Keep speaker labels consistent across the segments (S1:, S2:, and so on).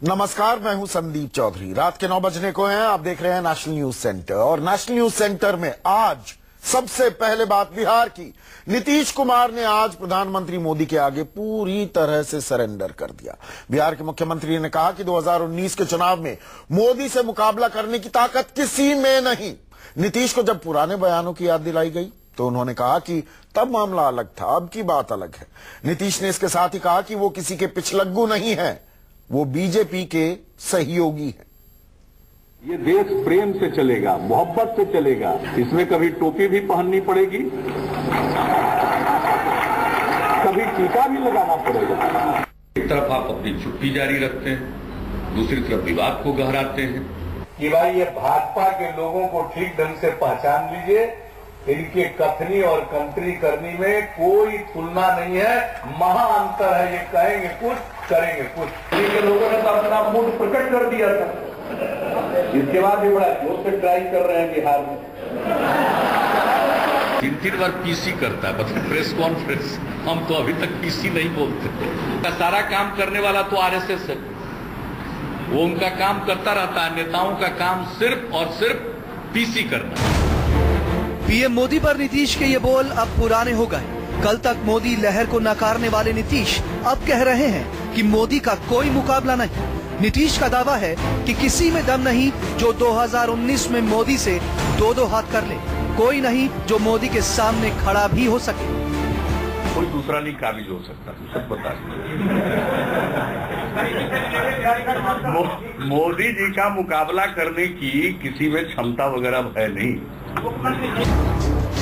S1: नमस्कार, मैं हूं संदीप चौधरी। रात के 9 बजने को हैं। आप देख रहे हैं नेशनल न्यूज सेंटर और नेशनल न्यूज सेंटर में आज सबसे पहले बात बिहार की। नीतीश कुमार ने आज प्रधानमंत्री मोदी के आगे पूरी तरह से सरेंडर कर दिया। बिहार के मुख्यमंत्री ने कहा कि 2019 के चुनाव में मोदी से मुकाबला करने की ताकत किसी में नहीं। नीतीश को जब पुराने बयानों की याद दिलाई गई तो उन्होंने कहा कि तब मामला अलग था, अब की बात अलग है। नीतीश ने इसके साथ ही कहा कि वो किसी के पिछलग्गू नहीं है, वो बीजेपी के सहयोगी हैं।
S2: ये देश प्रेम से चलेगा, मोहब्बत से चलेगा। इसमें कभी टोपी भी पहननी पड़ेगी, कभी टीका भी लगाना पड़ेगा।
S3: एक तरफ आप अपनी छुट्टी जारी रखते हैं, दूसरी तरफ विवाद को गहराते हैं
S2: कि भाई ये भाजपा के लोगों को ठीक ढंग से पहचान लीजिए। इनके कथनी और कंट्री करनी में कोई तुलना नहीं है, महा अंतर है। ये कहेंगे कुछ, करेंगे कुछ। इनके लोगों ने तो अपना मूड प्रकट कर दिया था, इसके बाद भी बड़ा जोर से ट्राई कर रहे हैं बिहार में।
S3: 3 बार पीसी करता है, मतलब प्रेस कॉन्फ्रेंस। हम तो अभी तक पीसी नहीं बोलते। सारा काम करने वाला तो आरएसएस है, वो उनका काम करता रहता है। नेताओं का काम सिर्फ और सिर्फ पीसी करना।
S4: पीएम मोदी पर नीतीश के ये बोल अब पुराने हो गए। कल तक मोदी लहर को नकारने वाले नीतीश अब कह रहे हैं कि मोदी का कोई मुकाबला नहीं। नीतीश का दावा है कि किसी में दम नहीं जो 2019 में मोदी से दो हाथ कर ले, कोई नहीं जो मोदी के सामने खड़ा भी हो सके।
S2: कोई दूसरा नहीं काबिल हो सकता, सब बता। मोदी जी का मुकाबला करने की किसी में क्षमता वगैरह है नहीं।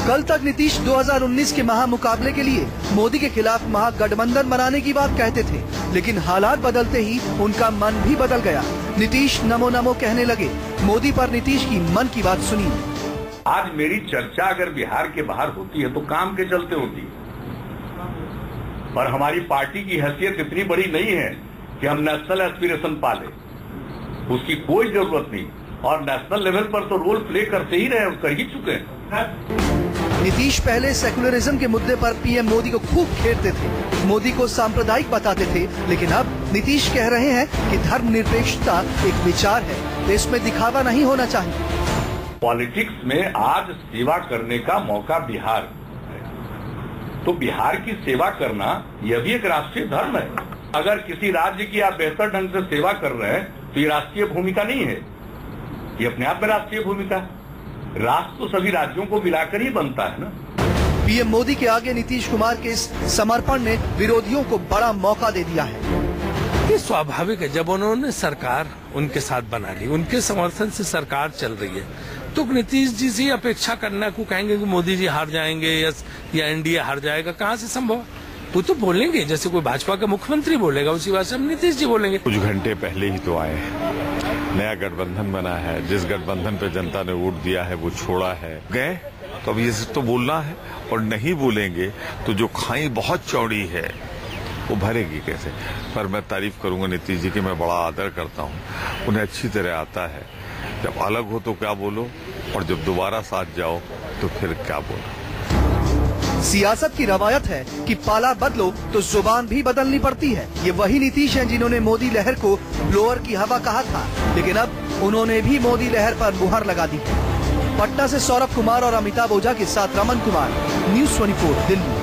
S4: कल तक नीतीश 2019 के महामुकाबले के लिए मोदी के खिलाफ महागठबंधन बनाने की बात कहते थे, लेकिन हालात बदलते ही उनका मन भी बदल गया। नीतीश नमो नमो कहने लगे। मोदी पर नीतीश की मन की बात सुनिए।
S2: आज मेरी चर्चा अगर बिहार के बाहर होती है तो काम के चलते होती है, पर हमारी पार्टी की हैसियत इतनी बड़ी नहीं है कि हम नेशनल एस्पिरेशन पाले, उसकी कोई जरूरत नहीं। और नेशनल लेवल पर तो रोल प्ले करते ही रहे, कर ही चुके हैं।
S4: नीतीश पहले सेकुलरिज्म के मुद्दे पर पीएम मोदी को खूब घेरते थे, मोदी को सांप्रदायिक बताते थे, लेकिन अब नीतीश कह रहे हैं कि धर्मनिरपेक्षता एक विचार है, तो इसमें दिखावा नहीं होना चाहिए।
S2: पॉलिटिक्स में आज सेवा करने का मौका बिहार है, तो बिहार की सेवा करना यह भी एक राष्ट्रीय धर्म है। अगर किसी राज्य की आप बेहतर ढंग से सेवा कर रहे हैं तो ये राष्ट्रीय भूमिका नहीं है, ये अपने आप में राष्ट्रीय भूमिका। राष्ट्र तो सभी राज्यों को मिलाकर ही बनता है ना।
S4: पीएम मोदी के आगे नीतीश कुमार के इस समर्पण ने विरोधियों को बड़ा मौका दे दिया है।
S5: ये स्वाभाविक है, जब उन्होंने सरकार उनके साथ बना ली, उनके समर्थन से सरकार चल रही है, तो नीतीश जी से अपेक्षा करना को कहेंगे कि मोदी जी हार जाएंगे या एनडीए हार जाएगा, कहाँ से संभव। वो तो बोलेंगे जैसे कोई भाजपा का मुख्यमंत्री बोलेगा, उसी बात से हम नीतीश जी बोलेंगे।
S6: कुछ घंटे पहले ही तो आए हैं, नया गठबंधन बना है, जिस गठबंधन पे जनता ने वोट दिया है वो छोड़ा है, गए तो अब ये तो बोलना है, और नहीं बोलेंगे तो जो खाई बहुत चौड़ी है वो भरेगी कैसे। पर मैं तारीफ करूंगा नीतीश जी की, मैं बड़ा आदर करता हूँ, उन्हें अच्छी तरह आता है। जब अलग हो तो क्या बोलो, और जब दोबारा साथ जाओ तो फिर क्या बोलो।
S4: सियासत की रवायत है कि पाला बदलो तो जुबान भी बदलनी पड़ती है। ये वही नीतीश हैं जिन्होंने मोदी लहर को ब्लोअर की हवा कहा था, लेकिन अब उन्होंने भी मोदी लहर पर मुहर लगा दी है। पटना से सौरभ कुमार और अमिताभ ओझा के साथ रमन कुमार, न्यूज़ 24 दिल्ली।